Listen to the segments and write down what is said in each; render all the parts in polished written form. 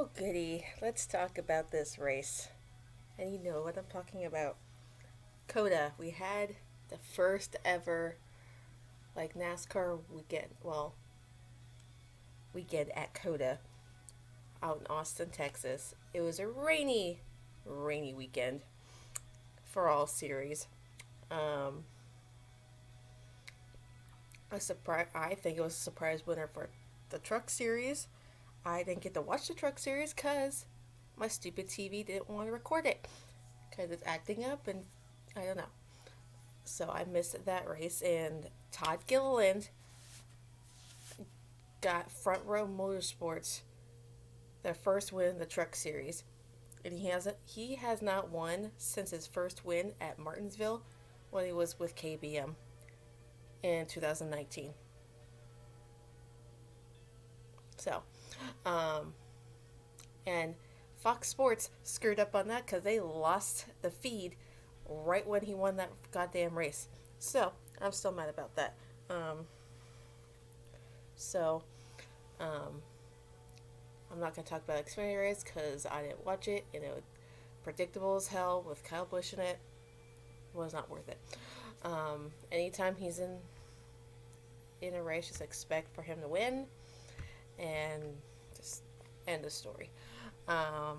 Oh, goody. Let's talk about this race. And you know what I'm talking about. COTA. We had the first ever, NASCAR weekend at COTA out in Austin, Texas. It was a rainy weekend for all series. Um, I think it was a surprise winner for the truck series. I didn't get to watch the truck series because my stupid TV didn't want to record it because it's acting up and I don't know. So I missed that race, and Todd Gilliland got Front Row Motorsports their first win in the Truck Series, and he has not won since his first win at Martinsville when he was with KBM in 2019. So, um, and Fox Sports screwed up on that because they lost the feed right when he won that goddamn race. So I'm still mad about that. So um, I'm not gonna talk about Xfinity race because I didn't watch it and it was predictable as hell with Kyle Busch in it. It was not worth it. Anytime he's in a race, just expect for him to win and just end the story. What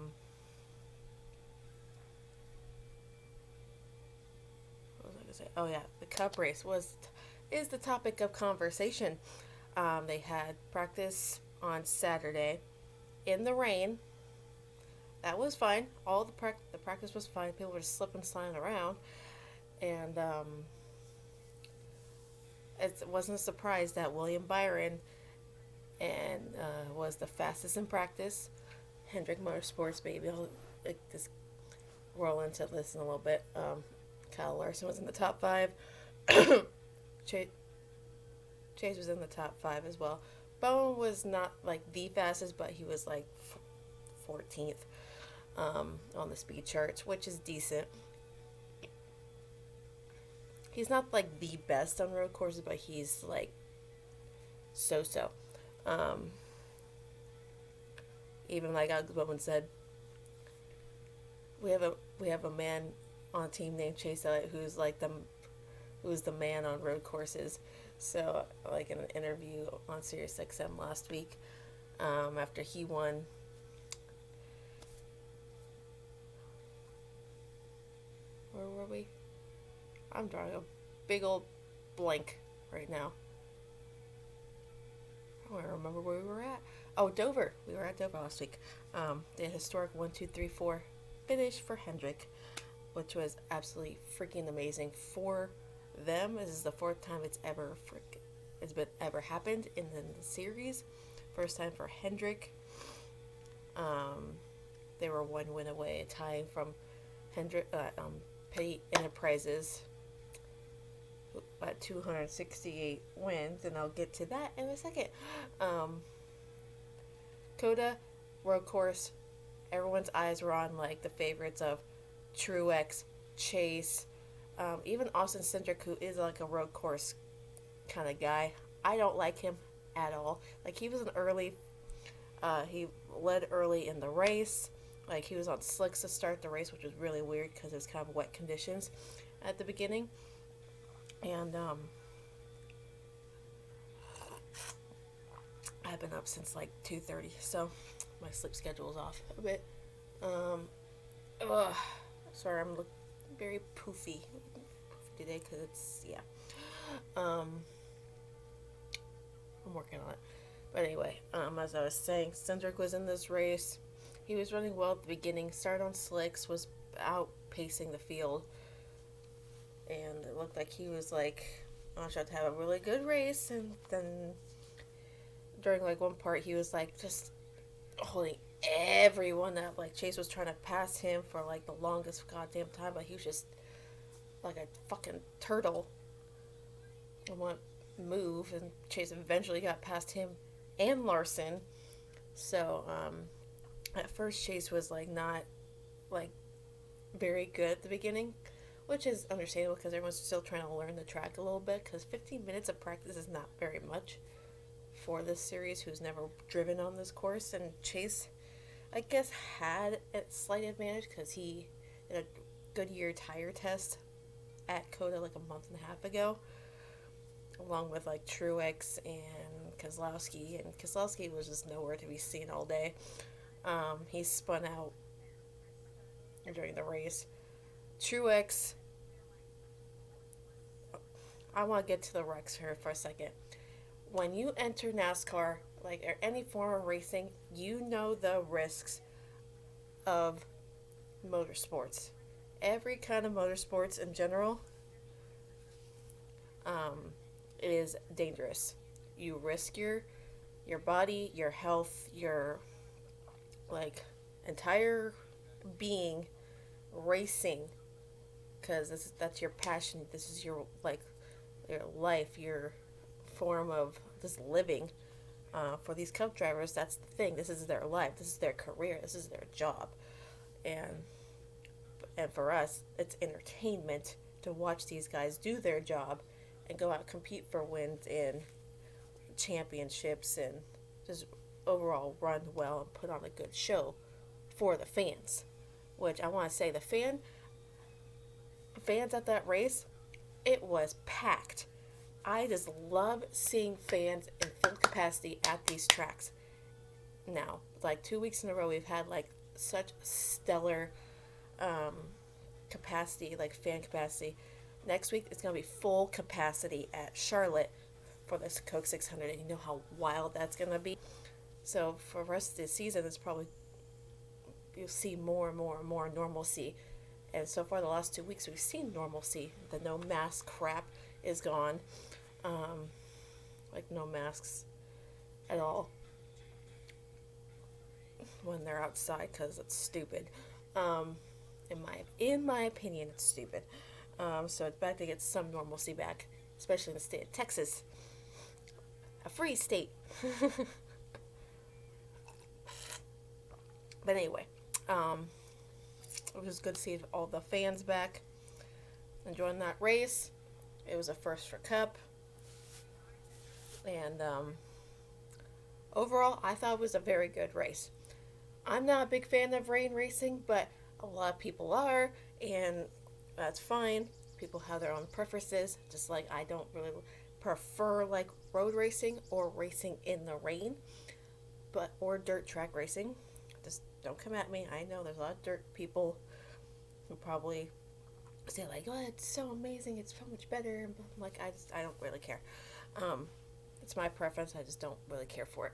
was I gonna say? Oh yeah, the Cup race is the topic of conversation. They had practice on Saturday in the rain. That was fine. All the practice was fine. People were slipping, sliding around, and it wasn't a surprise that William Byron was the fastest in practice. Hendrick Motorsports, baby. I'll just roll into this in a little bit. Kyle Larson was in the top five. Chase was in the top five as well. Bowen was not like the fastest, but he was like 14th on the speed charts, which is decent. He's not like the best on road courses, but he's like so. Um, Even like Alex Bowman said, we have a man on a team named Chase Elliott who's the man on road courses. So like in an interview on SiriusXM last week, after he won. Where were we? I'm drawing a big old blank right now. I don't remember where we were at. Oh, Dover. We were at Dover last week. The historic 1, 2, 3, 4 finish for Hendrick, which was absolutely freaking amazing for them. This is the fourth time it's been ever happened in the series. First time for Hendrick. They were one win away, tying from Petty Enterprises at 268 wins, and I'll get to that in a second. COTA road course, everyone's eyes were on like the favorites of Truex, Chase, even Austin Cindric, who is like a road course kind of guy. I don't like him at all. Like he led early in the race. Like he was on slicks to start the race, which was really weird because it was kind of wet conditions at the beginning. And I've been up since like 2:30, so my sleep schedule is off a bit. Ugh, sorry, I'm very poofy today because it's I'm working on it. But anyway, as I was saying, Cindric was in this race. He was running well at the beginning. Started on slicks, was outpacing the field, and it looked like he was like on track to have a really good race. And then during like one part, he was like just holding everyone up. Like Chase was trying to pass him for like the longest goddamn time, but he was just like a fucking turtle and wouldn't move. And Chase eventually got past him and Larson. So at first Chase was like not like very good at the beginning, which is understandable because everyone's still trying to learn the track a little bit, because 15 minutes of practice is not very much for this series who's never driven on this course. And Chase, I guess, had a slight advantage because he did a Goodyear tire test at COTA like a month and a half ago, along with like Truex and Keselowski, and Keselowski was just nowhere to be seen all day. He spun out during the race. Truex, I want to get to the wrecks here for a second. When you enter NASCAR, like or any form of racing, you know the risks of motorsports. Every kind of motorsports in general, it is dangerous. You risk your body, your health, your like entire being racing because that's your passion. This is your like your life, your form of just living. For these Cup drivers, that's the thing. This is their life. This is their career. This is their job, and for us, it's entertainment to watch these guys do their job and go out and compete for wins and championships and just overall run well and put on a good show for the fans. Which I want to say, the fans at that race, it was packed. I just love seeing fans in full capacity at these tracks. Now, like 2 weeks in a row, we've had like such stellar capacity, like fan capacity. Next week, it's going to be full capacity at Charlotte for this Coke 600, and you know how wild that's going to be. So for the rest of the season, it's probably, you'll see more and more and more normalcy. And so far, the last 2 weeks, we've seen normalcy. The no mask crap is gone. Like no masks at all when they're outside because it's stupid. In my opinion, it's stupid. So it's bad to get some normalcy back, especially in the state of Texas, a free state. But anyway, it was good to see all the fans back enjoying that race. It was a first for Cup. And overall, I thought it was a very good race. I'm not a big fan of rain racing, but a lot of people are, and that's fine. People have their own preferences, just like I don't really prefer like road racing or racing in the rain, or dirt track racing. Just don't come at me. I know there's a lot of dirt people who probably say like, "Oh, it's so amazing! It's so much better." I'm like, I don't really care. It's my preference. I just don't really care for it.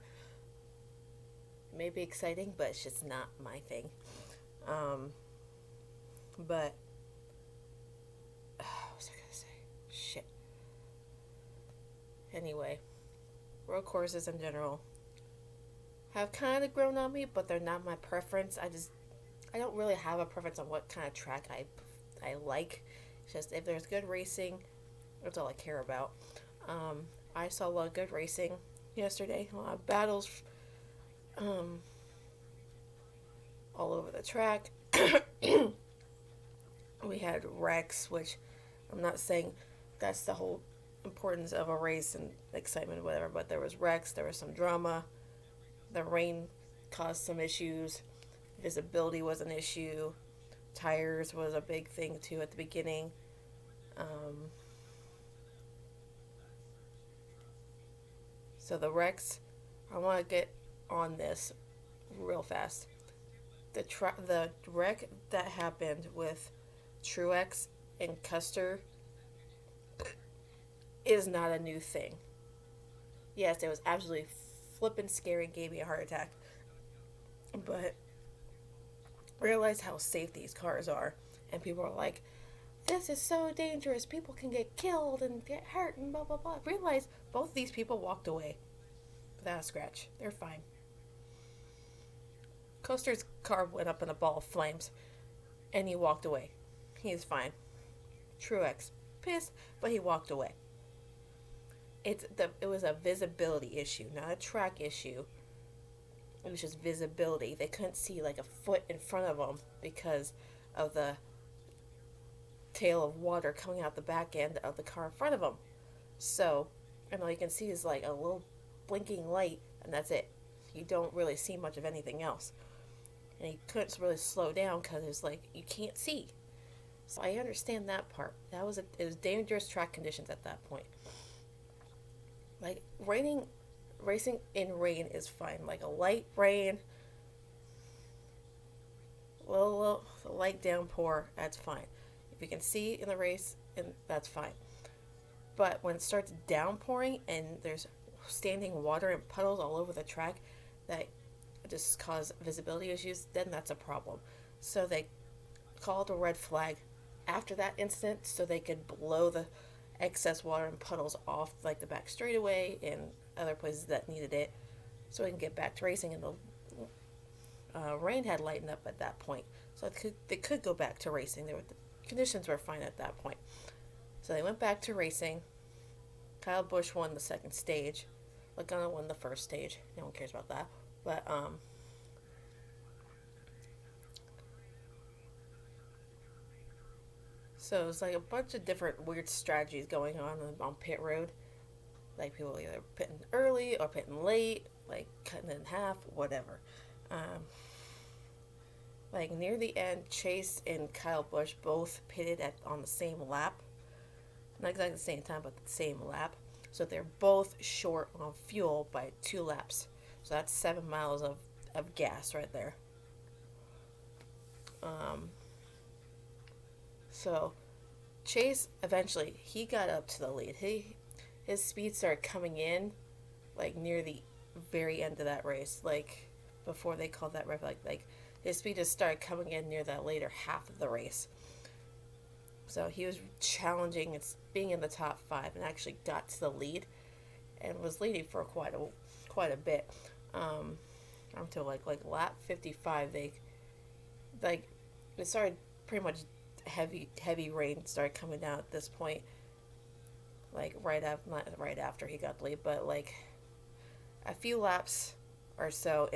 It may be exciting, but it's just not my thing. But what was I gonna say? Shit. Anyway, road courses in general have kind of grown on me, but they're not my preference. I don't really have a preference on what kind of track I like. It's just if there's good racing, that's all I care about. I saw a lot of good racing yesterday. A lot of battles all over the track. We had wrecks, which I'm not saying that's the whole importance of a race and excitement or whatever, but there was wrecks, there was some drama. The rain caused some issues. Visibility was an issue. Tires was a big thing too at the beginning. So the wrecks, I want to get on this real fast. The wreck that happened with Truex and Custer is not a new thing. Yes, it was absolutely flippin' scary and gave me a heart attack. But realize how safe these cars are. And people are like, this is so dangerous. People can get killed and get hurt and blah, blah, blah. Realize both these people walked away without a scratch. They're fine. Coaster's car went up in a ball of flames and he walked away. He's fine. Truex, pissed, but he walked away. It was a visibility issue, not a track issue. It was just visibility. They couldn't see like a foot in front of them because of the tail of water coming out the back end of the car in front of them. So, and all you can see is like a little blinking light, and that's it. You don't really see much of anything else. and he couldn't really slow down because it was like you can't see. So I understand that part. It was dangerous track conditions at that point. Like racing in rain is fine. Like a light rain, little light downpour, that's fine. If you can see in the race, and that's fine. But when it starts downpouring and there's standing water and puddles all over the track that just cause visibility issues, then that's a problem. So they called a red flag after that incident so they could blow the excess water and puddles off like the back straightaway and other places that needed it so we can get back to racing. And the rain had lightened up at that point, so they could go back to racing. The conditions were fine at that point, so they went back to racing. Kyle Busch won the second stage. Logano won the first stage. No one cares about that. But so it's like a bunch of different weird strategies going on pit road. Like people either pitting early or pitting late, like cutting it in half, whatever. Um, like near the end, Chase and Kyle Busch both pitted on the same lap. Not exactly the same time, but the same lap. So they're both short on fuel by 2 laps. So that's 7 miles of gas right there. So Chase eventually he got up to the lead. His speed started coming in like near the very end of that race, like before they called that red flag. Like his speed just started coming in near that later half of the race. So he was challenging being in the top 5 and actually got to the lead and was leading for quite a bit. Until like lap 55, they it started pretty much heavy rain started coming down at this point. Like not right after he got the lead, but like a few laps or so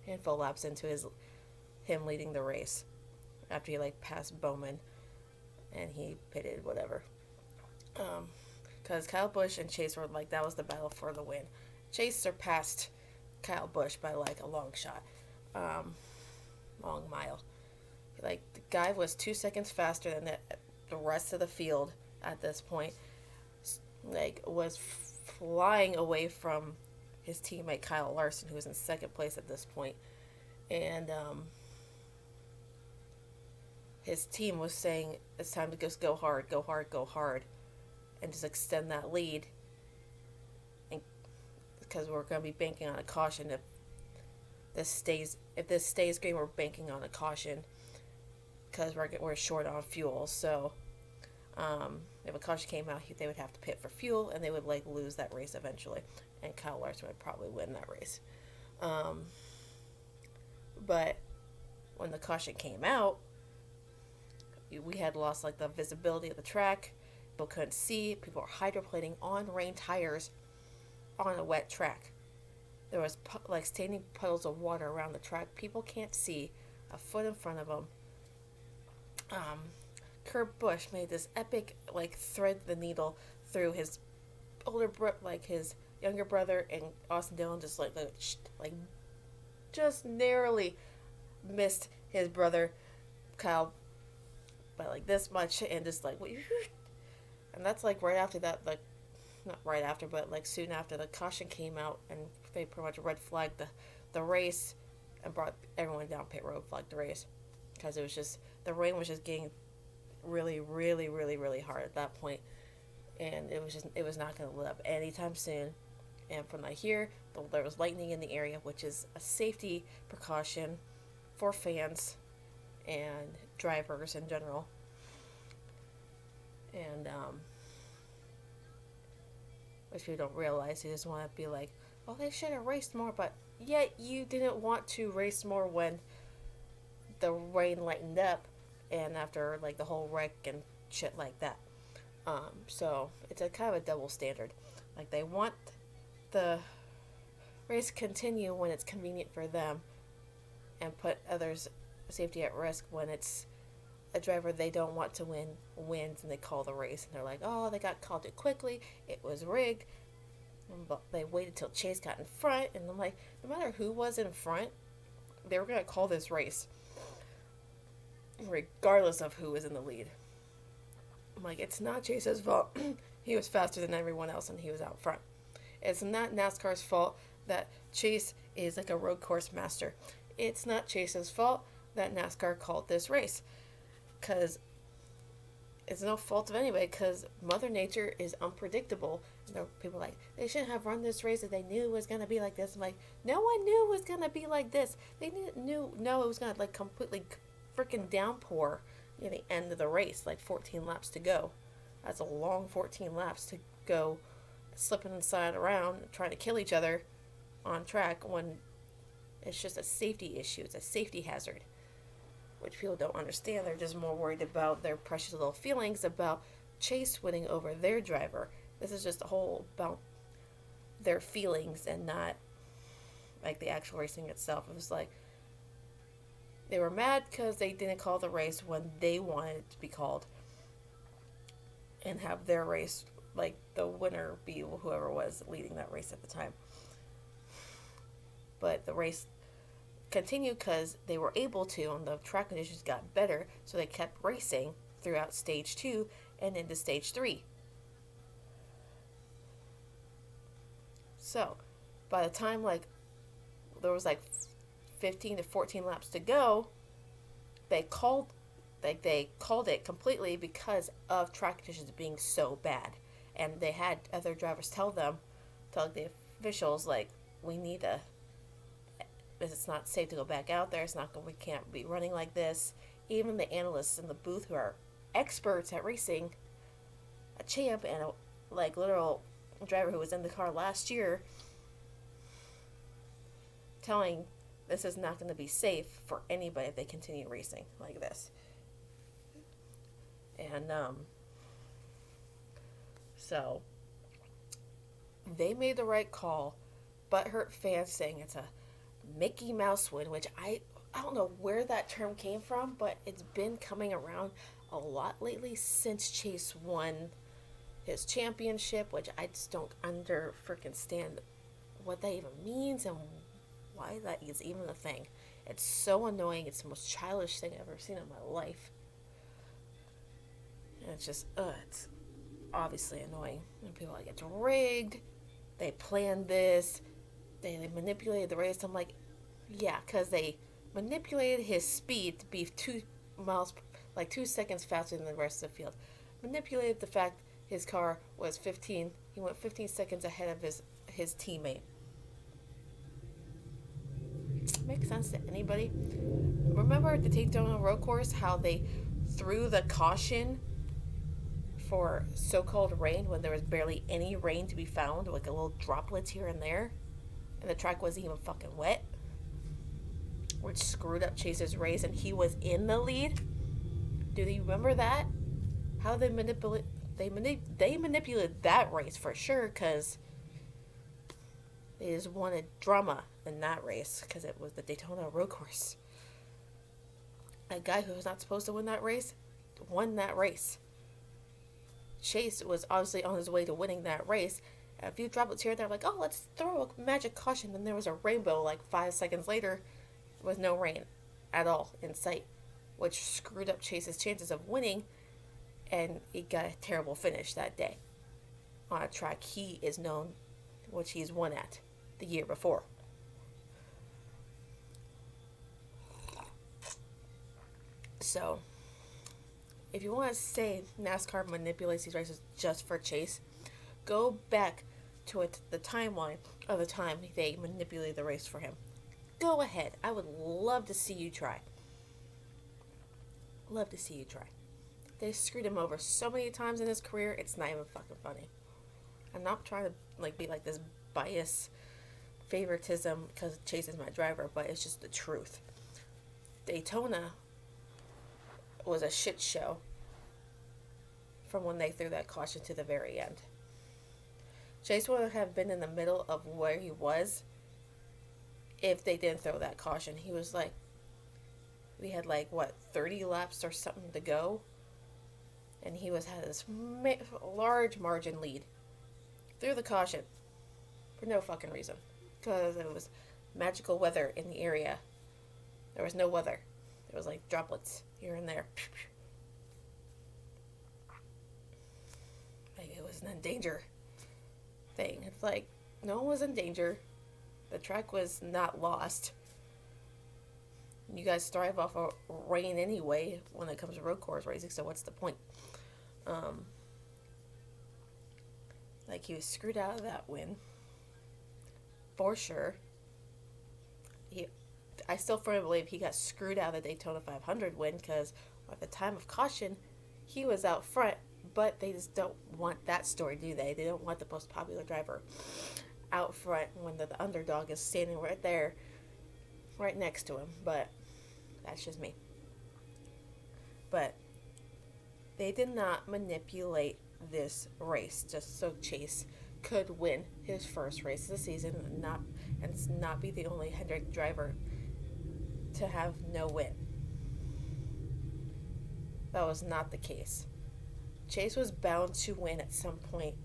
handful of laps into him leading the race after he like passed Bowman and he pitted whatever. Because Kyle Busch and Chase were like that was the battle for the win. Chase surpassed Kyle Busch by like a long shot, long mile. Like the guy was 2 seconds faster than the rest of the field at this point. Like was flying away from his teammate Kyle Larson, who was in second place at this point, and his team was saying it's time to just go hard, go hard, go hard, and just extend that lead. And because we're going to be banking on a caution if this stays green, we're banking on a caution because we're short on fuel. So if a caution came out, they would have to pit for fuel, and they would like lose that race eventually, and Kyle Larson would probably win that race. But when the caution came out, we had lost like the visibility of the track. People couldn't see. People were hydroplaning on rain tires on a wet track. There was like standing puddles of water around the track. People can't see a foot in front of them. Kurt Busch made this epic like thread the needle through his his younger brother, and Austin Dillon just just narrowly missed his brother Kyle by like this much, and just like and that's like right after that, like not right after, but like soon after the caution came out, and they pretty much red flagged the race and brought everyone down pit road, flagged the race because it was just the rain was just getting really, really, really, really hard at that point, and it was not going to let up anytime soon. And from here, there was lightning in the area, which is a safety precaution for fans and drivers in general. And which people don't realize, they just want to be like, "Oh, they should have raced more," but yet you didn't want to race more when the rain lightened up, and after like the whole wreck and shit like that. So it's a kind of a double standard. Like they want the race to continue when it's convenient for them, and put others' safety at risk when it's a driver they don't want to wins, and they call the race, and they're like, "Oh, they got called too quickly. It was rigged." But they waited till Chase got in front, and I'm like, no matter who was in front, they were going to call this race regardless of who was in the lead. I'm like, it's not Chase's fault. He was faster than everyone else and he was out front. It's not NASCAR's fault that Chase is like a road course master. It's not Chase's fault that NASCAR called this race. Because it's no fault of anybody, because Mother Nature is unpredictable. You know, people are like, they shouldn't have run this race if they knew it was going to be like this. I'm like, no one knew it was going to be like this. They knew it was going to like completely freaking downpour near the end of the race, like 14 laps to go. That's a long 14 laps to go slipping inside around, trying to kill each other on track when it's just a safety issue. It's a safety hazard, which people don't understand. They're just more worried about their precious little feelings about Chase winning over their driver. This is just a whole about their feelings and not like the actual racing itself. It was like they were mad because they didn't call the race when they wanted it to be called and have their race, like the winner be whoever was leading that race at the time. But the race continued because they were able to, and the track conditions got better, so they kept racing throughout stage 2 and into stage 3. So by the time like there was like 15 to 14 laps to go, they called it completely because of track conditions being so bad. And they had other drivers tell the officials, like, we need to, it's not safe to go back out there. We can't be running like this. Even the analysts in the booth who are experts at racing, a champ and a like literal driver who was in the car last year, telling this is not going to be safe for anybody if they continue racing like this. And so they made the right call. Butthurt fans saying it's a Mickey Mouse win, which I don't know where that term came from, but it's been coming around a lot lately since Chase won his championship, which I just don't freaking stand what that even means and why that is even a thing. It's so annoying. It's the most childish thing I've ever seen in my life. And it's just, it's obviously annoying. And people are like, it's rigged. They planned this. They manipulated the race. I'm like, yeah, because they manipulated his speed to be 2 seconds faster than the rest of the field. Manipulated the fact his car was he went 15 seconds ahead of his teammate. Makes sense to anybody? Remember at the Daytona road course how they threw the caution for so-called rain when there was barely any rain to be found, like a little droplets here and there, and the track wasn't even fucking wet, which screwed up Chase's race, and he was in the lead? Do you remember that? How they manipulated that race for sure, because they just wanted drama in that race because it was the Daytona road course. A guy who was not supposed to win that race won that race. Chase was obviously on his way to winning that race. A few droplets here and there, like, oh, let's throw a magic caution. Then there was a rainbow like 5 seconds later with no rain at all in sight, which screwed up Chase's chances of winning, and he got a terrible finish that day on a track he is known, which he's won at the year before. So, if you want to say NASCAR manipulates these races just for Chase, go back to the timeline of the time they manipulated the race for him. Go ahead. I would love to see you try. Love to see you try. They screwed him over so many times in his career, it's not even fucking funny. I'm not trying to be like this bias favoritism because Chase is my driver, but it's just the truth. Daytona was a shit show from when they threw that caution to the very end. Chase would have been in the middle of where he was if they didn't throw that caution. He was like, we had 30 laps or something to go, and he had this large margin lead. Threw the caution for no fucking reason, because it was magical weather in the area There was no weather. There was like droplets here and there. Like it was an endanger thing. It's like no one was in danger. The track was not lost. You guys thrive off of rain anyway when it comes to road course racing, so what's the point? Like he was screwed out of that win. For sure. I still firmly believe he got screwed out of the Daytona 500 win because at the time of caution, he was out front, but they just don't want that story, do they? They don't want the most popular driver out front when the underdog is standing right there, right next to him, but that's just me. But they did not manipulate this race just so Chase could win his first race of the season and not be the only Hendrick driver to have no win. That was not the case. Chase was bound to win at some point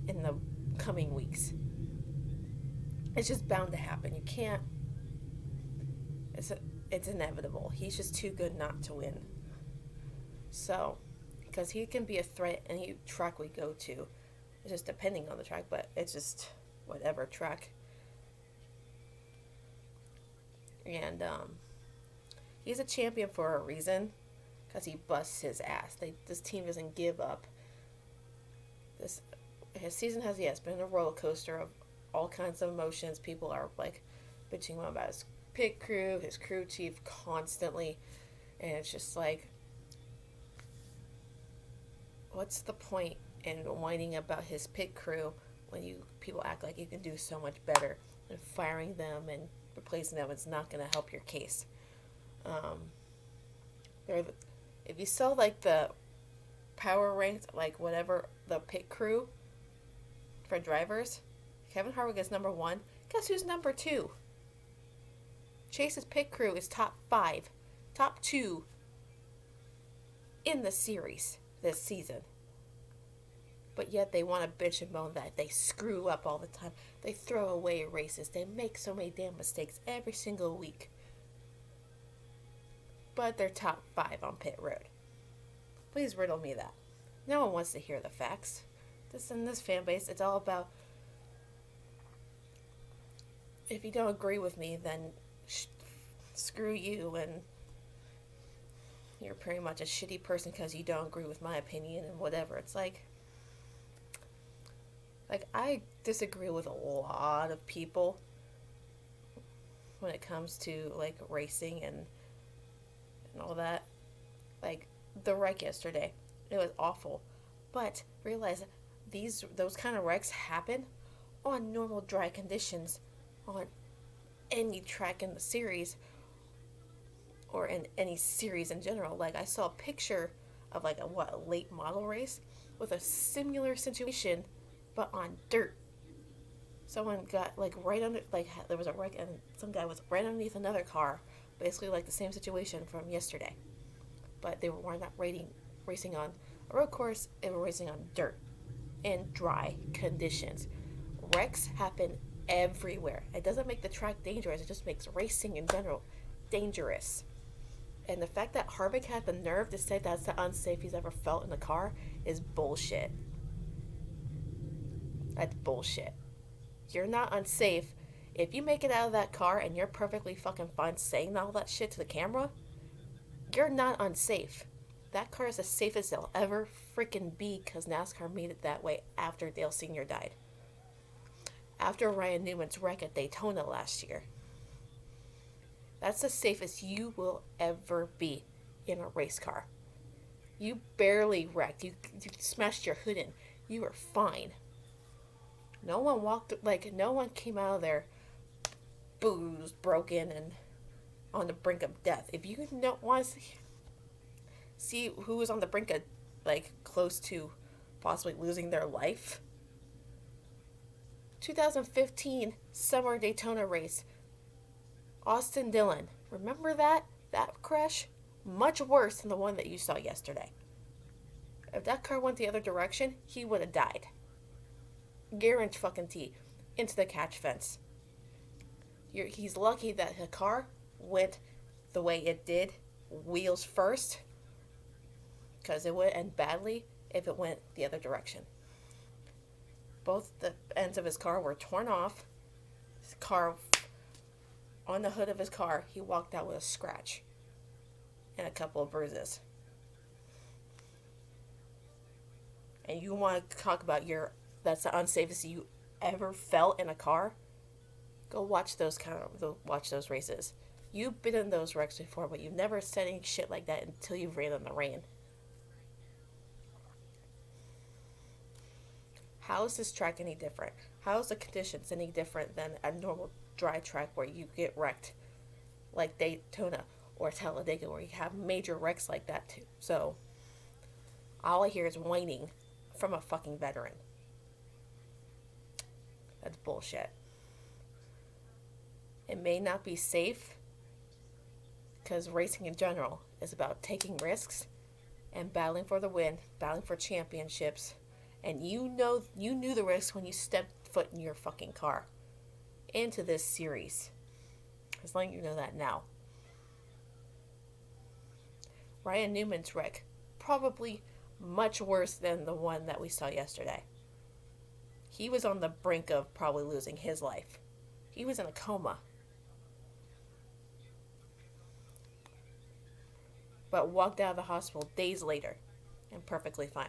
in the coming weeks. It's just bound to happen. You can't. It's inevitable. He's just too good not to win. So, because he can be a threat any track we go to. It's just depending on the track, but it's just whatever track. And he's a champion for a reason, because he busts his ass. This team doesn't give up. His season has been a roller coaster of all kinds of emotions. People are like bitching about his pit crew, his crew chief constantly, and it's just like, what's the point in whining about his pit crew when people act like you can do so much better, and firing them and replacing them is not going to help your case. If you saw like the power ranks, like whatever the pit crew for drivers, Kevin Harvick is number 1. Guess who's number 2? Chase's pit crew is top 5, top 2 in the series this season. But yet they want to bitch and moan that they screw up all the time. They throw away races. They make so many damn mistakes every single week. But they're top 5 on pit road. Please riddle me that. No one wants to hear the facts. In this fan base, it's all about, if you don't agree with me, then screw you, and you're pretty much a shitty person because you don't agree with my opinion and whatever. It's like I disagree with a lot of people when it comes to like racing and all that. Like the wreck yesterday, it was awful, but realize those kind of wrecks happen on normal dry conditions on any track in the series or in any series in general. Like I saw a picture of like a late model race with a similar situation but on dirt. Someone got like right under, like there was a wreck and some guy was right underneath another car, basically like the same situation from yesterday. But they were not racing on a road course, they were racing on dirt in dry conditions. Wrecks happen everywhere. It doesn't make the track dangerous, it just makes racing in general dangerous. And the fact that Harvick had the nerve to say that's the unsafe he's ever felt in a car is bullshit. That's bullshit. You're not unsafe. If you make it out of that car and you're perfectly fucking fine saying all that shit to the camera, you're not unsafe. That car is the safest they'll ever freaking be because NASCAR made it that way after Dale Sr. died. After Ryan Newman's wreck at Daytona last year. That's the safest you will ever be in a race car. You barely wrecked. You smashed your hood in. You were fine. No one came out of there boozed, broken, and on the brink of death. If you don't want to see who was on the brink of, like, close to possibly losing their life, 2015 Summer Daytona race, Austin Dillon. Remember that? That crash? Much worse than the one that you saw yesterday. If that car went the other direction, he would have died. Guarantee into the catch fence. He's lucky that the car went the way it did, wheels first, because it would end badly if it went the other direction. Both the ends of his car were torn off. His car, on the hood of his car, he walked out with a scratch and a couple of bruises. And you want to talk about that's the unsafest you ever felt in a car? Go watch watch those races. You've been in those wrecks before, but you've never said any shit like that until you ran in the rain. How is this track any different? How is the conditions any different than a normal dry track where you get wrecked, like Daytona or Talladega, where you have major wrecks like that too? So, all I hear is whining from a fucking veteran. That's bullshit. It may not be safe, because racing in general is about taking risks and battling for the win, battling for championships. And you knew the risks when you stepped foot in your fucking car into this series. As long as you know that now. Ryan Newman's wreck, probably much worse than the one that we saw yesterday. He was on the brink of probably losing his life. He was in a coma. But walked out of the hospital days later and perfectly fine.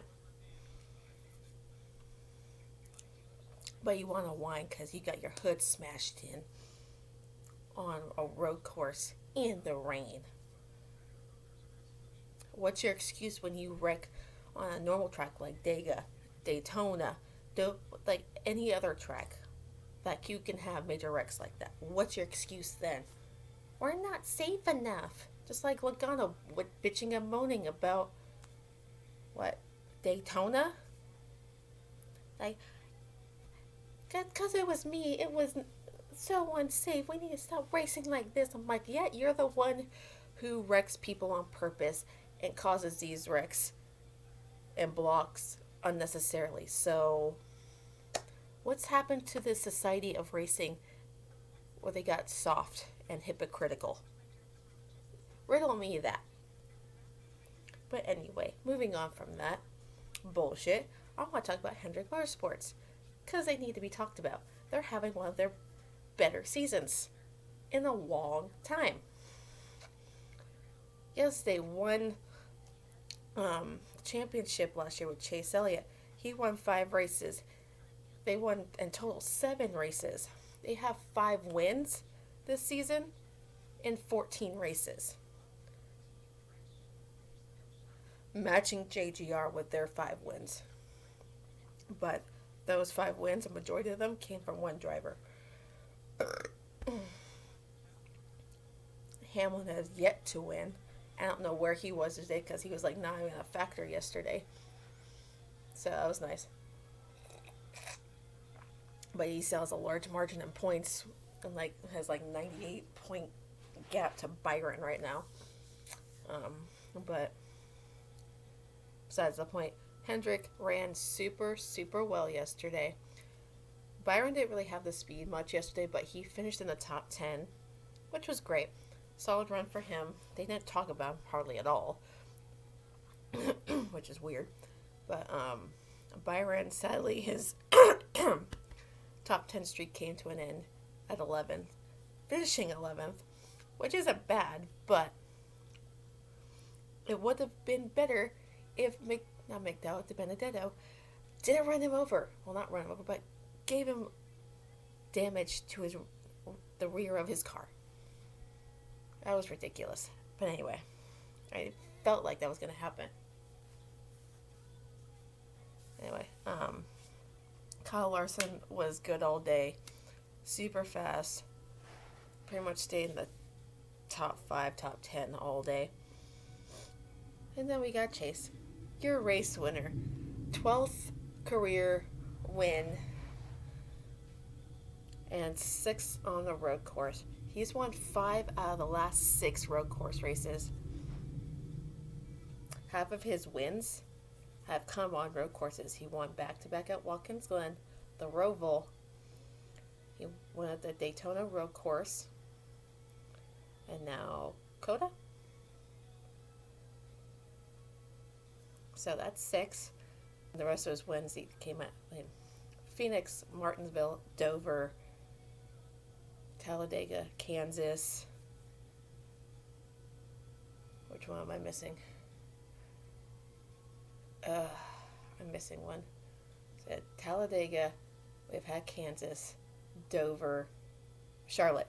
But you want to whine because you got your hood smashed in on a road course in the rain. What's your excuse when you wreck on a normal track like Daytona, like any other track? Like you can have major wrecks like that. What's your excuse then? We're not safe enough. Just like Logano with bitching and moaning about Daytona? Like, because it was me, it was so unsafe. We need to stop racing like this. I'm like, yeah, you're the one who wrecks people on purpose and causes these wrecks and blocks unnecessarily. So, what's happened to this society of racing where they got soft and hypocritical? Riddle me that. But anyway, moving on from that bullshit, I want to talk about Hendrick Motorsports. Because they need to be talked about. They're having one of their better seasons in a long time. Yes, they won championship last year with Chase Elliott. He won 5 races. They won in total 7 races. They have 5 wins this season in 14 races. Matching JGR with their 5 wins. But those 5 wins, a majority of them came from one driver. Hamlin has yet to win. I don't know where he was today because he was like not even a factor yesterday. So that was nice. But he still has a large margin in points and has 98 point gap to Byron right now. But besides the point, Hendrick ran super, super well yesterday. Byron didn't really have the speed much yesterday, but he finished in the top 10, which was great. Solid run for him. They didn't talk about him hardly at all, which is weird. But Byron, sadly, his top 10 streak came to an end at 11th, finishing 11th, which isn't bad, but it would have been better if Benedetto didn't run him over. Well, not run him over, but gave him damage to the rear of his car. That was ridiculous. But anyway, I felt like that was going to happen. Anyway, Kyle Larson was good all day. Super fast. Pretty much stayed in the top 5, top 10 all day. And then we got Chase. Your race winner. 12th career win. And 6th on the road course. He's won 5 out of the last 6 road course races. Half of his wins have come on road courses. He won back-to-back at Watkins Glen, the Roval. He won at the Daytona road course. And and now COTA. So that's 6. The rest of his wins he came at Phoenix, Martinsville, Dover, Talladega, Kansas. Which one am I missing? I'm missing one. So Talladega, we've had Kansas, Dover, Charlotte.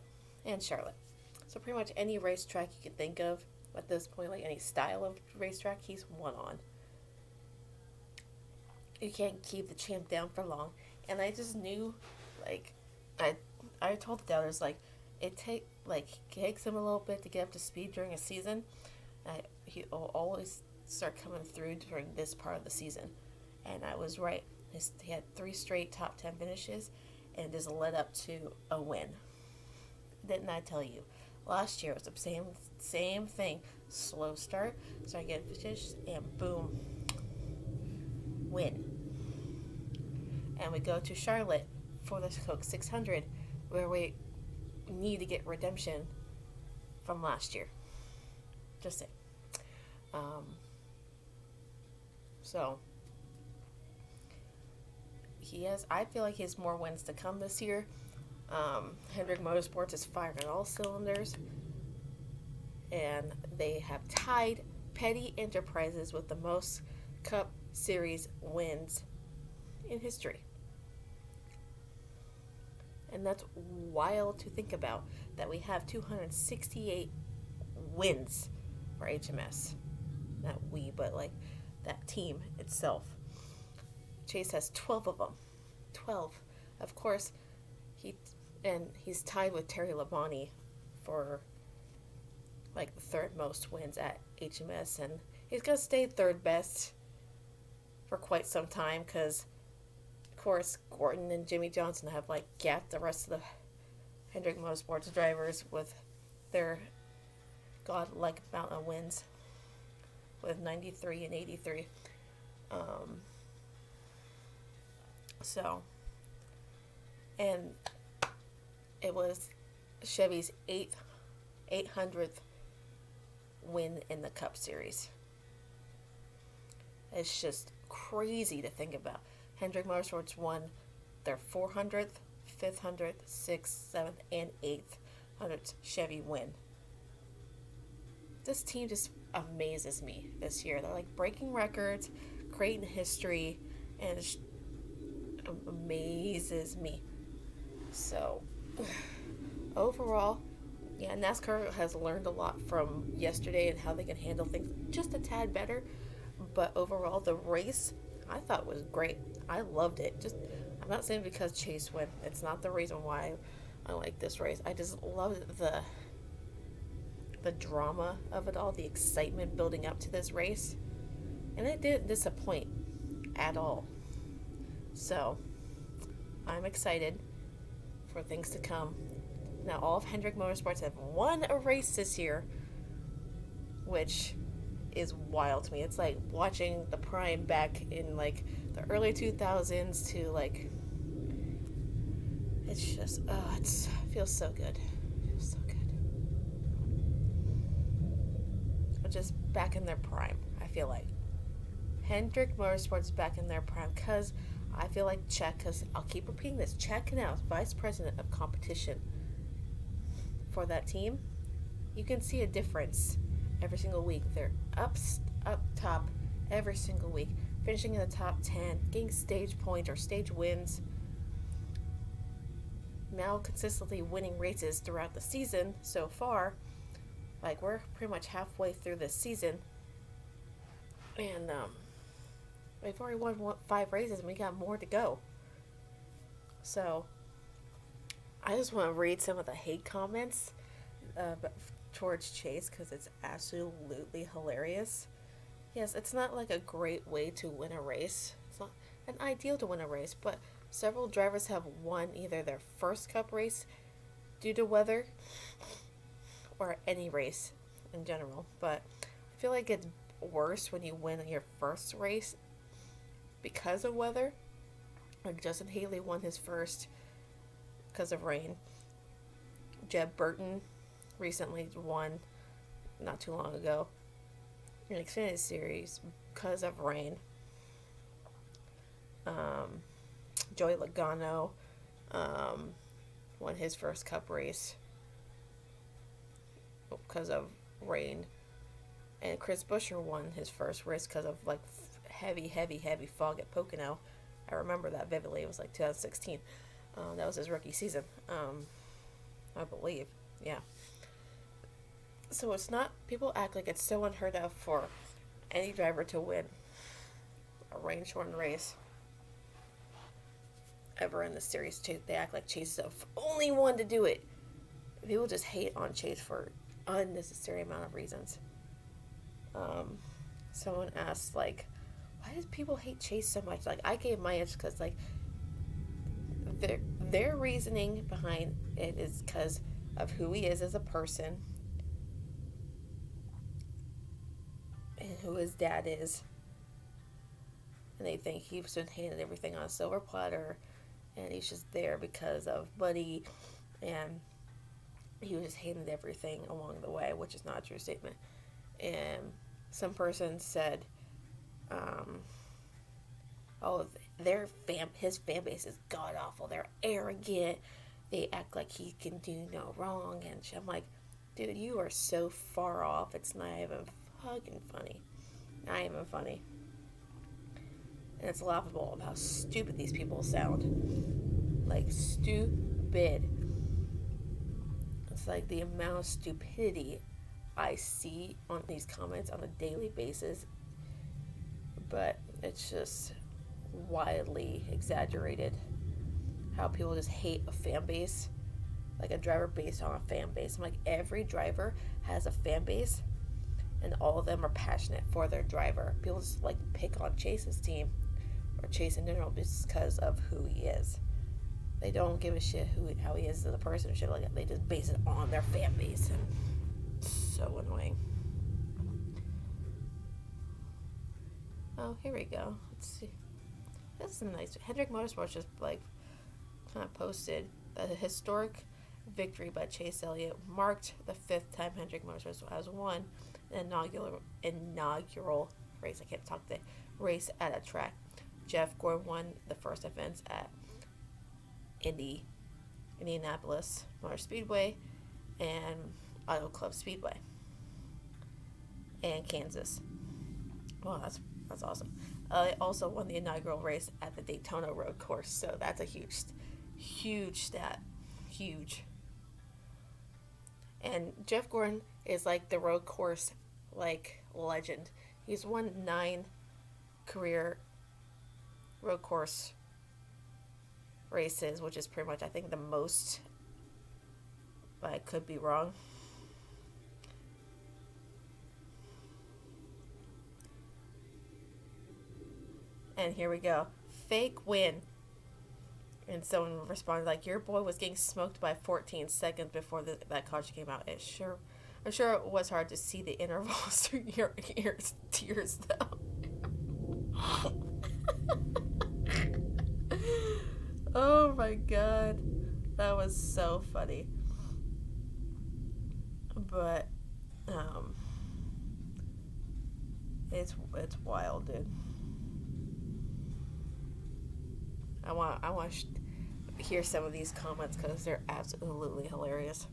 So pretty much any racetrack you can think of at this point, like any style of racetrack, he's won on. You can't keep the champ down for long. And I just knew, like, I told the doubters, like, takes him a little bit to get up to speed during a season. He'll always start coming through during this part of the season. And I was right. He had 3 straight top 10 finishes, and just led up to a win. Didn't I tell you? Last year was the same thing. Slow start, start getting finishes, and boom, win. And we go to Charlotte for the Coke 600, where we need to get redemption from last year. Just it. So I feel like he has more wins to come this year. Hendrick Motorsports is firing on all cylinders, and they have tied Petty Enterprises with the most Cup Series wins in history. And that's wild to think about, that we have 268 wins for HMS. Not we, but like that team itself. Chase has 12 of them. 12. Of course, he's tied with Terry Labonte for like the 3rd most wins at HMS, and he's going to stay 3rd best for quite some time, because of course Gordon and Jimmy Johnson have like gapped the rest of the Hendrick Motorsports drivers with their godlike amount of wins with 93 and 83. And it was Chevy's 800th win in the Cup Series. It's just crazy to think about. Hendrick Motorsports won their 400th, 500th, 6th, 7th, and 800th Chevy win. This team just amazes me this year. They're like breaking records, creating history, and it amazes me. So, overall, yeah, NASCAR has learned a lot from yesterday and how they can handle things just a tad better. But overall, the race I thought was great. I loved it. I'm not saying because Chase won. It's not the reason why I like this race. I just loved the drama of it all, the excitement building up to this race. And it didn't disappoint at all. So, I'm excited for things to come. Now, all of Hendrick Motorsports have won a race this year, which is wild to me. It's like watching the prime back in like the early 2000s to like, it's just, it feels so good. It feels so good. Just back in their prime, I feel like. Hendrick Motorsports back in their prime, because I feel like because I'll keep repeating this, Chad Canal is vice president of competition for that team. You can see a difference every single week. They're up top every single week, finishing in the top 10, getting stage points or stage wins. Now consistently winning races throughout the season so far. Like, we're pretty much halfway through this season. And, we've already won 5 races and we got more to go. So, I just want to read some of the hate comments towards Chase, because it's absolutely hilarious. Yes, it's not like a great way to win a race. It's not an ideal to win a race, but several drivers have won either their first Cup race due to weather, or any race in general. But I feel like it's worse when you win your first race because of weather. Like Justin Haley won his first because of rain. Jeb Burton recently won not too long ago an Xfinity Series because of rain. Joey Logano won his first Cup race because of rain, and Chris Buescher won his first race because of like heavy fog at Pocono. I remember that vividly. It was like 2016. That was his rookie season, I believe. Yeah. So it's not, people act like it's so unheard of for any driver to win a rain shortened race ever in the series. They act like Chase is the only one to do it. People just hate on Chase for unnecessary amount of reasons. Someone asked, like, why do people hate Chase so much? Like, I gave my answer because, like, their reasoning behind it is because of who he is as a person and who his dad is. And they think he's been handed everything on a silver platter, and he's just there because of Buddy, and he was just handed everything along the way, which is not a true statement. And some person said, oh, his fan base is god awful. They're arrogant. They act like he can do no wrong. And I'm like, dude, you are so far off. It's not even fucking funny. Not even funny. And it's laughable of how stupid these people sound. Like, stupid. It's like the amount of stupidity I see on these comments on a daily basis. But it's just wildly exaggerated how people just hate a fan base, like a driver based on a fan base. I'm like, every driver has a fan base, and all of them are passionate for their driver. People just like pick on Chase's team or Chase in general because of who he is. They don't give a shit how he is as a person or shit like that. They just base it on their fan base, and it's so annoying. Oh, here we go. Let's see. This is nice. Hendrick Motorsports just like kind of posted that a historic victory by Chase Elliott marked the 5th time Hendrick Motorsports has won an inaugural race. I can't talk today. Race at a track. Jeff Gordon won the first events at Indianapolis Motor Speedway and Auto Club Speedway and Kansas. Well, that's awesome. It also won the inaugural race at the Daytona Road Course, so that's a huge stat. Huge. And Jeff Gordon is like the road course like legend. He's won 9 career road course races, which is pretty much, I think, the most, but I could be wrong. And here we go. Fake win. And someone responded like, your boy was getting smoked by 14 seconds before that caution came out. I'm sure it was hard to see the intervals through your tears though. Oh my god. That was so funny. But it's wild, dude. I want to hear some of these comments because they're absolutely hilarious.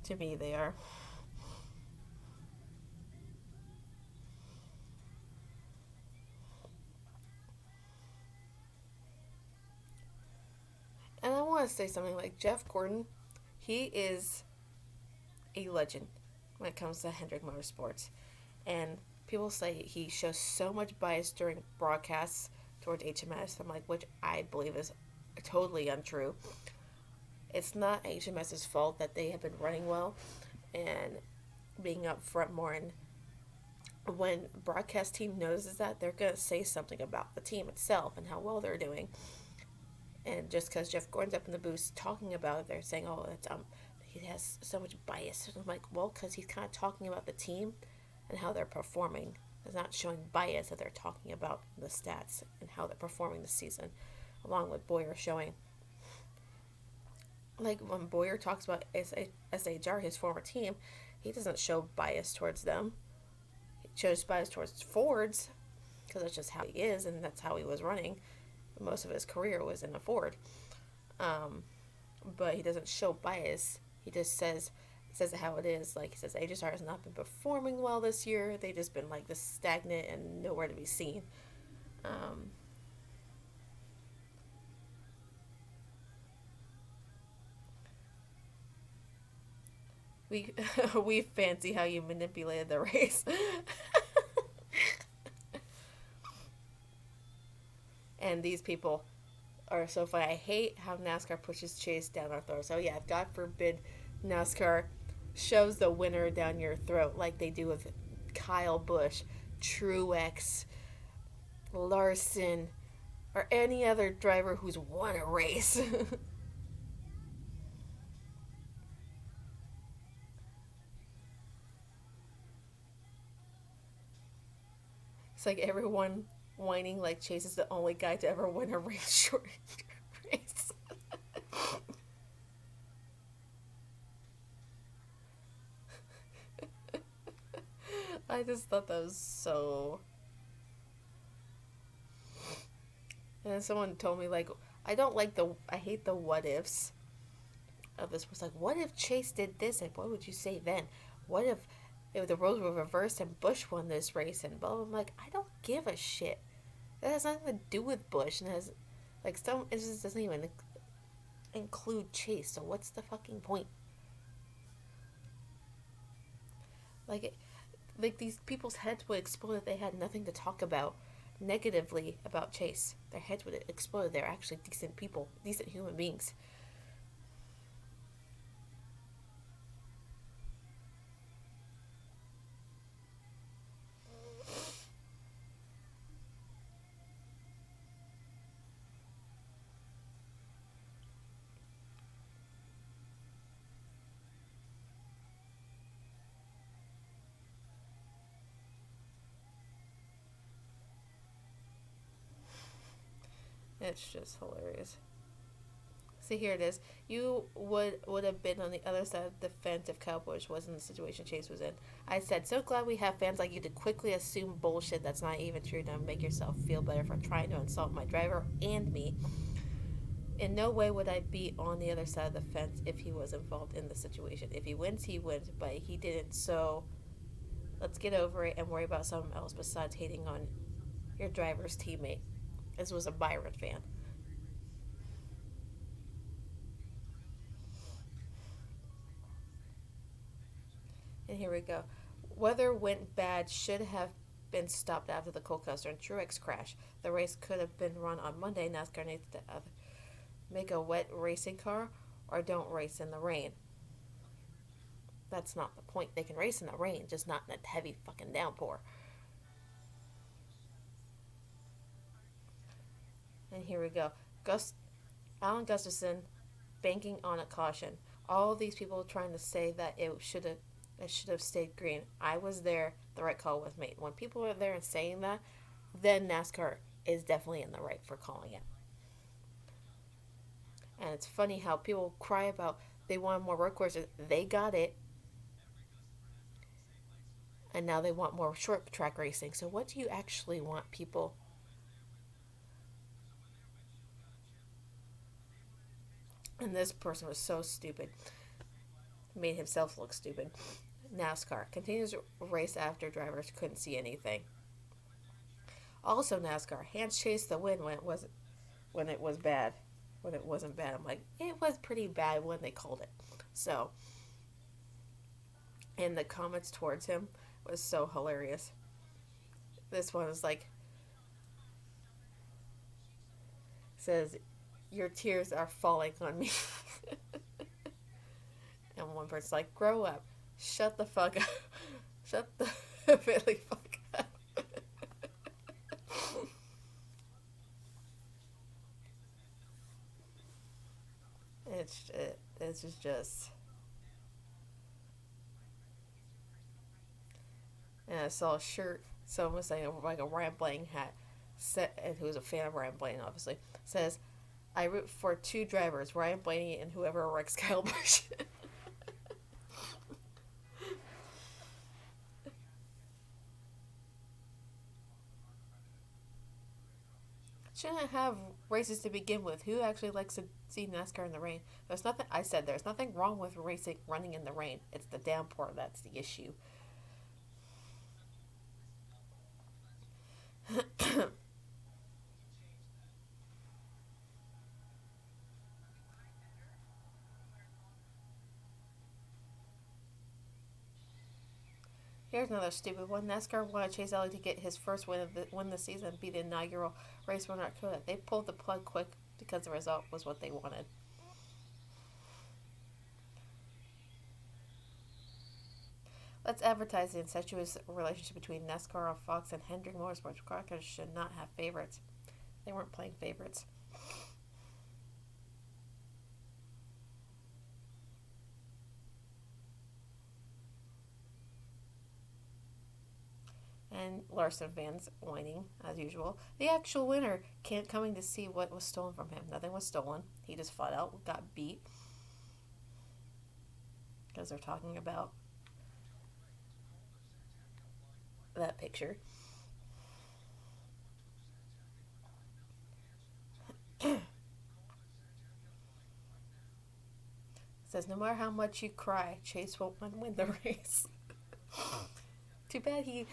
To me, they are. And I want to say something like Jeff Gordon. He is a legend when it comes to Hendrick Motorsports. And people say he shows so much bias during broadcasts towards HMS. I'm like, which I believe is totally untrue. It's not HMS's fault that they have been running well and being up front more. And when broadcast team notices that, they're going to say something about the team itself and how well they're doing. And just because Jeff Gordon's up in the booth talking about it, they're saying, oh, it's, he has so much bias. And I'm like, well, because he's kind of talking about the team and how they're performing. It's not showing bias that they're talking about the stats and how they're performing this season, along with Boyer showing Like when Boyer talks about SHR, his former team, he doesn't show bias towards them. He shows bias towards Fords because that's just how he is, and that's how he was running. Most of his career was in a Ford. Um, but he doesn't show bias. He just says it how it is. Like he says, HSR has not been performing well this year. They've just been like this stagnant and nowhere to be seen. Um, we we fancy how you manipulated the race, and these people are so funny. I hate how NASCAR pushes Chase down our throat. So yeah, God forbid NASCAR shoves the winner down your throat like they do with Kyle Busch, Truex, Larson, or any other driver who's won a race. It's like everyone whining like Chase is the only guy to ever win a race short race. I just thought that was so. And then someone told me like I hate the what ifs of this. Was like, what if Chase did this and what would you say then? What if the roles were reversed and Bush won this race and blah, blah. I'm like, I don't give a shit. That has nothing to do with Bush and has like some it just doesn't even include Chase. So what's the fucking point? Like like these people's heads would explode if they had nothing to talk about negatively about Chase. Their heads would explode. They're actually decent people, decent human beings. It's just hilarious. See, here it is. You would have been on the other side of the fence if Cowboys wasn't the situation Chase was in. I said, so glad we have fans like you to quickly assume bullshit that's not even true to make yourself feel better for trying to insult my driver and me. In no way would I be on the other side of the fence if he was involved in the situation. If he wins, but he didn't. So let's get over it and worry about something else besides hating on your driver's teammate. This was a Byron fan. And here we go. Weather went bad should have been stopped after the Colchester and Truex crash. The race could have been run on Monday. NASCAR needs to make a wet racing car or don't race in the rain. That's not the point. They can race in the rain, just not in a heavy fucking downpour. And here we go. Alan Gustafson banking on a caution. All these people trying to say that it should have stayed green. I was there. The right call was made. When people are there and saying that, then NASCAR is definitely in the right for calling it. And it's funny how people cry about they wanted more road courses. They got it, and now they want more short track racing. So what do you actually want, people? And this person was so stupid, made himself look stupid. NASCAR continues race after drivers couldn't see anything. Also, NASCAR hands chased the win when it was bad. When it wasn't bad, I'm like, it was pretty bad when they called it. So, and the comments towards him was so hilarious. This one is like, says, "Your tears are falling on me," and one person's like, "Grow up, shut the fuck up, shut the really fuck up." It's just. And I saw a shirt. Someone was saying like a Ryan Blaney hat, set, and who was a fan of Ryan Blaney, obviously says, I root for two drivers, Ryan Blaney and whoever wrecks Kyle Busch. Shouldn't have races to begin with. Who actually likes to see NASCAR in the rain? There's nothing. I said there's nothing wrong with racing running in the rain. It's the downpour that's the issue. Here's another stupid one. NASCAR wanted Chase Elliott to get his first win the season, be the inaugural race winner at COTA. They pulled the plug quick because the result was what they wanted. Let's advertise the incestuous relationship between NASCAR on Fox and Hendrick Motorsports. Crackers should not have favorites. They weren't playing favorites. And Larson fans whining, as usual. The actual winner can't coming to see what was stolen from him. Nothing was stolen. He just flat out got beat. Because they're talking about that picture. Says, no matter how much you cry, Chase won't win the race. Too bad he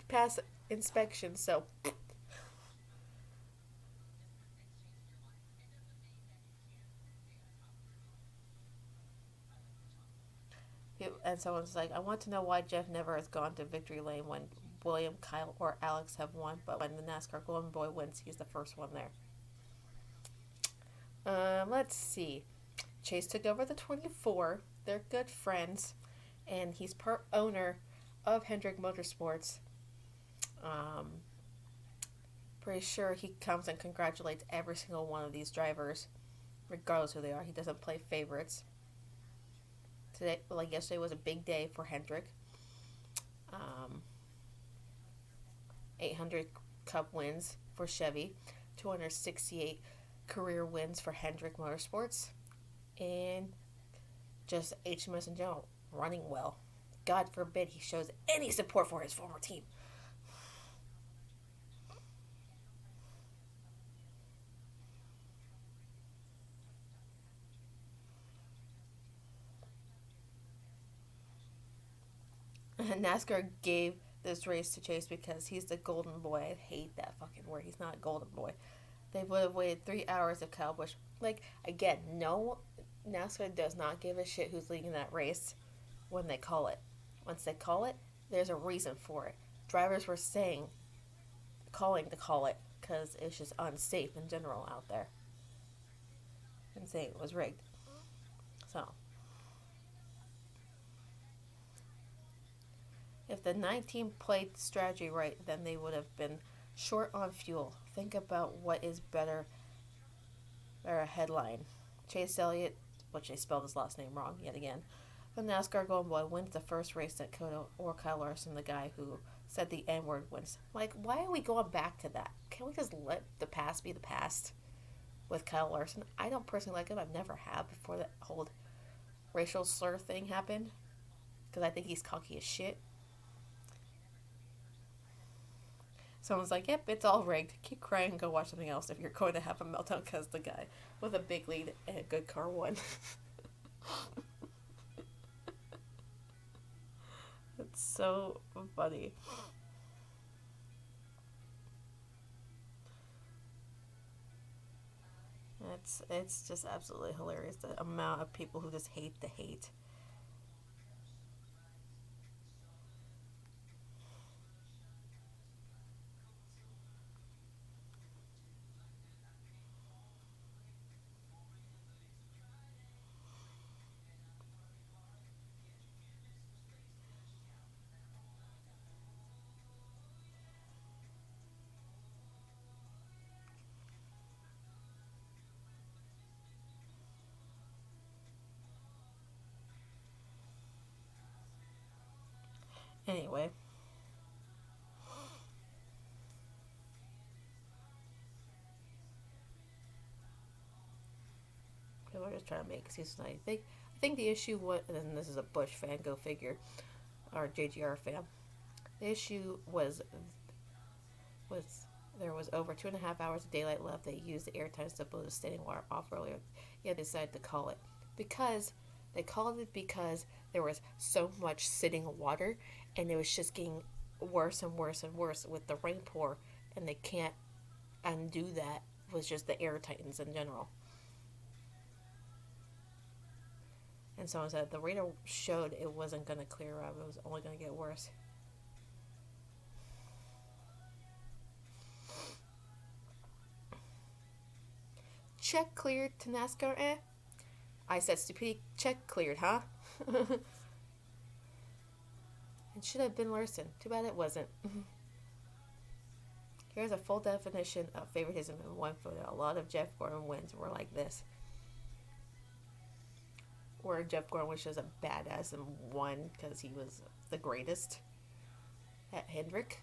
passed inspection, so. And someone's like, I want to know why Jeff never has gone to victory lane when William, Kyle, or Alex have won, but when the NASCAR Golden Boy wins, he's the first one there. Let's see. Chase took over the 24. They're good friends, and he's part owner of Hendrick Motorsports. Um, Pretty sure he comes and congratulates every single one of these drivers, regardless who they are. He doesn't play favorites. Today, like yesterday, was a big day for Hendrick. Um, 800 Cup wins for Chevy, 268 career wins for Hendrick Motorsports, and just HMS in general running well. God forbid he shows any support for his former team. NASCAR gave this race to Chase because he's the golden boy. I hate that fucking word. He's not a golden boy. They would have waited 3 hours if Kyle Busch. Like, again, no, NASCAR does not give a shit who's leading that race when they call it. Once they call it, there's a reason for it. Drivers were calling to call it because it's just unsafe in general out there. And saying it was rigged. So, if the 19 played strategy right, then they would have been short on fuel. Think about what is better. Or a headline. Chase Elliott, which they spelled his last name wrong yet again. The NASCAR Golden Boy wins the first race at COTA, or Kyle Larson, the guy who said the N word, wins. Like, why are we going back to that? Can't we just let the past be the past with Kyle Larson? I don't personally like him. I've never have before that whole racial slur thing happened. Because I think he's cocky as shit. Someone's like, yep, it's all rigged. Keep crying and go watch something else if you're going to have a meltdown because the guy with a big lead and a good car won. It's so funny. It's just absolutely hilarious, the amount of people who just hate the hate. Anyway, was trying to make excuses. I think the issue was, and this is a Bush fan, go figure, or JGR fan. The issue was there was over 2.5 hours of daylight left. They used the airtime to blow the standing water off earlier. Yeah, they decided to call it because they called it because there was so much sitting water, and it was just getting worse and worse and worse with the rain pour, and they can't undo that with just the air tightens in general. And someone said the radar showed it wasn't going to clear up. It was only going to get worse. Check cleared to NASCAR, eh? I said stupidity, check cleared, huh? It should have been Larson. Too bad it wasn't. Here's a full definition of favoritism in one photo. A lot of Jeff Gordon wins were like this. Where Jeff Gordon was just a badass and won because he was the greatest at Hendrick.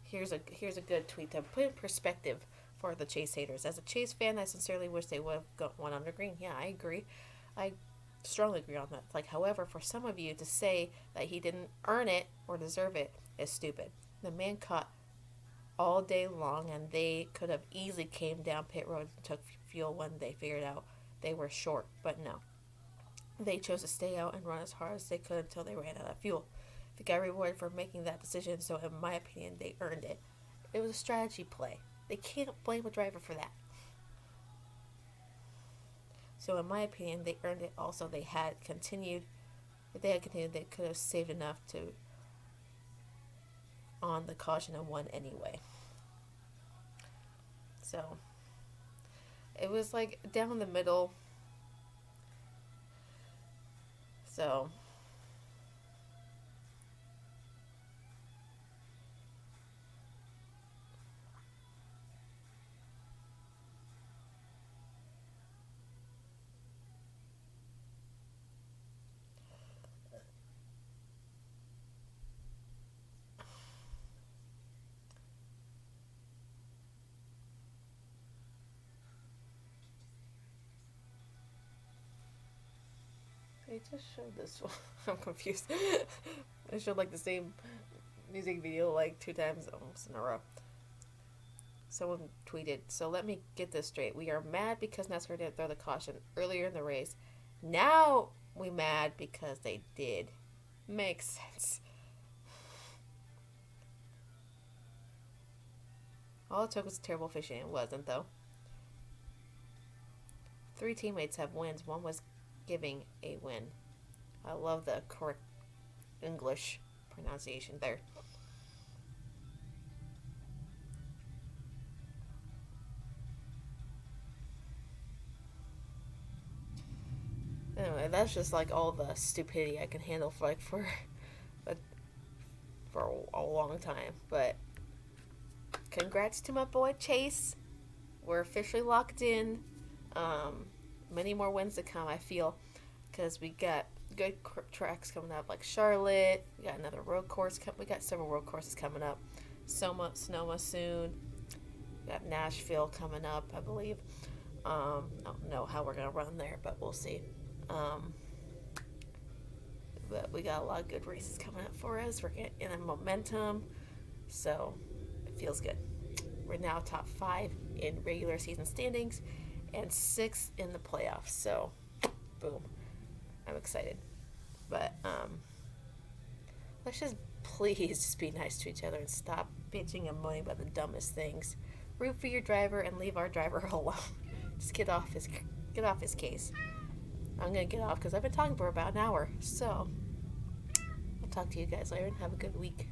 Here's a good tweet to put in perspective for the Chase haters. As a Chase fan, I sincerely wish they would have won under green. Yeah, I agree. I strongly agree on that. Like, however, for some of you to say that he didn't earn it or deserve it is stupid. The man caught all day long, and they could have easily came down pit road and took fuel when they figured out they were short. But no, they chose to stay out and run as hard as they could until they ran out of fuel. They got rewarded for making that decision, so in my opinion, they earned it. It was a strategy play. They can't blame a driver for that. So in my opinion, they earned it. Also, they had continued. If they had continued, they could have saved enough to on the caution and won anyway. So it was like down the middle. So they just showed this one. I'm confused. They showed like the same music video like 2 times almost in a row. Someone tweeted, so let me get this straight. We are mad because NASCAR didn't throw the caution earlier in the race. Now we mad because they did. Makes sense. All it took was terrible fishing. It wasn't, though. 3 teammates have wins. One was giving a win. I love the correct English pronunciation there. Anyway, that's just like all the stupidity I can handle for a long time. But congrats to my boy Chase. We're officially locked in. Many more wins to come, I feel, because we got good tracks coming up, like Charlotte. We got another road course. We got several road courses coming up. Sonoma soon. We got Nashville coming up, I believe. I don't know how we're gonna run there, but we'll see. But we got a lot of good races coming up for us. We're getting in a momentum, so it feels good. We're now top 5 in regular season standings and 6th in the playoffs. So, boom. I'm excited. But, let's just please just be nice to each other and stop bitching and moaning about the dumbest things. Root for your driver and leave our driver alone. Just get off his case. I'm going to get off because I've been talking for about an hour. So, I'll talk to you guys later and have a good week.